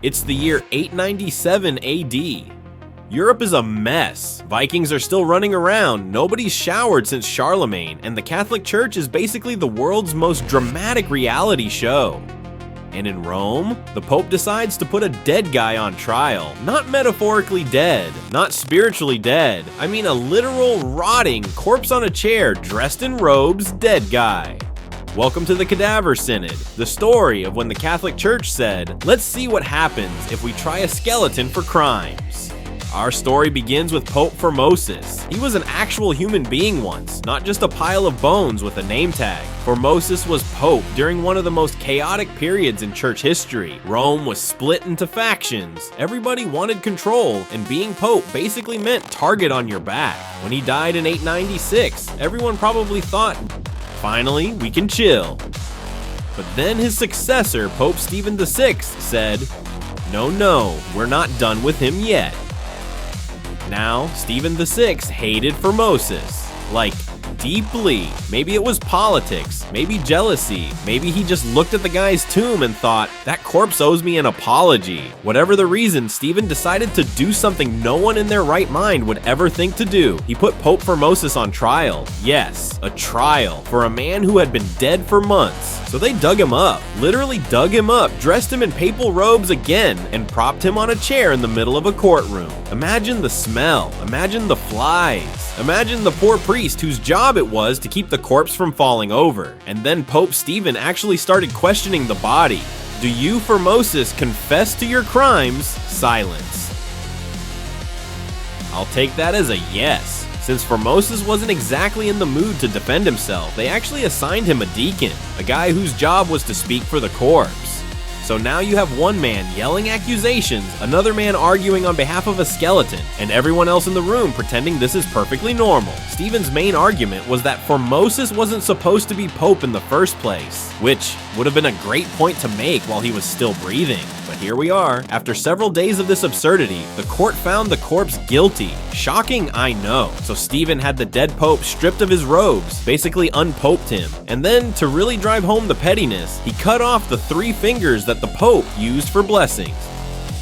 It's the year 897 AD. Europe is a mess. Vikings are still running around, nobody's showered since Charlemagne, and the Catholic Church is basically the world's most dramatic reality show. And in Rome, the Pope decides to put a dead guy on trial. Not metaphorically dead, not spiritually dead. I mean a literal, rotting, corpse on a chair, dressed in robes, dead guy. Welcome to the Cadaver Synod, the story of when the Catholic Church said, let's see what happens if we try a skeleton for crimes. Our story begins with Pope Formosus. He was an actual human being once, not just a pile of bones with a name tag. Formosus was Pope during one of the most chaotic periods in church history. Rome was split into factions. Everybody wanted control, and being Pope basically meant target on your back. When he died in 896, everyone probably thought, finally, we can chill. But then his successor, Pope Stephen VI, said, no, we're not done with him yet. Now, Stephen VI hated Formosus. Like, deeply. Maybe it was politics, maybe jealousy, maybe he just looked at the guy's tomb and thought, that corpse owes me an apology. Whatever the reason, Stephen decided to do something no one in their right mind would ever think to do. He put Pope Formosus on trial. Yes, a trial for a man who had been dead for months. So they dug him up, literally dug him up, dressed him in papal robes again, and propped him on a chair in the middle of a courtroom. Imagine the smell, imagine the flies, imagine the poor priest whose job it was to keep the corpse from falling over. And then Pope Stephen actually started questioning the body. Do you, Formosus, confess to your crimes? Silence. I'll take that as a yes. Since Formosus wasn't exactly in the mood to defend himself, they actually assigned him a deacon, a guy whose job was to speak for the corpse. So now you have one man yelling accusations, another man arguing on behalf of a skeleton, and everyone else in the room pretending this is perfectly normal. Stephen's main argument was that Formosus wasn't supposed to be Pope in the first place, which would have been a great point to make while he was still breathing. But here we are. After several days of this absurdity, the court found the corpse guilty. Shocking, I know. So Stephen had the dead Pope stripped of his robes, basically unpoped him. And then, to really drive home the pettiness, he cut off the 3 fingers that the Pope used for blessings.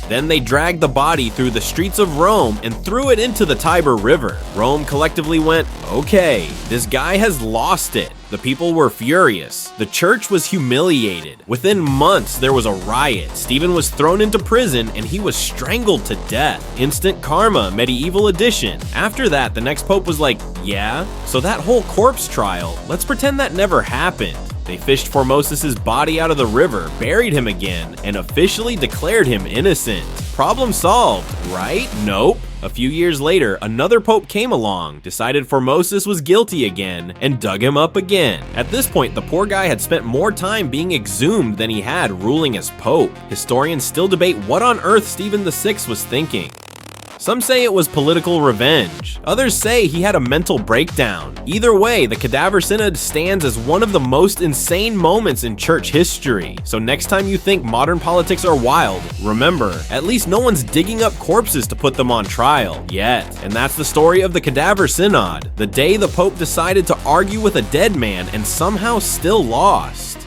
Then they dragged the body through the streets of Rome and threw it into the Tiber River. Rome collectively went, okay, this guy has lost it. The people were furious. The church was humiliated. Within months, there was a riot. Stephen was thrown into prison and he was strangled to death. Instant karma, medieval edition. After that, the next pope was like, yeah, so that whole corpse trial, let's pretend that never happened. They fished Formosus' body out of the river, buried him again, and officially declared him innocent. Problem solved, right? Nope. A few years later, another pope came along, decided Formosus was guilty again, and dug him up again. At this point, the poor guy had spent more time being exhumed than he had ruling as pope. Historians still debate what on earth Stephen VI was thinking. Some say it was political revenge. Others say he had a mental breakdown. Either way, the Cadaver Synod stands as one of the most insane moments in church history. So next time you think modern politics are wild, remember, at least no one's digging up corpses to put them on trial yet. And that's the story of the Cadaver Synod, the day the Pope decided to argue with a dead man and somehow still lost.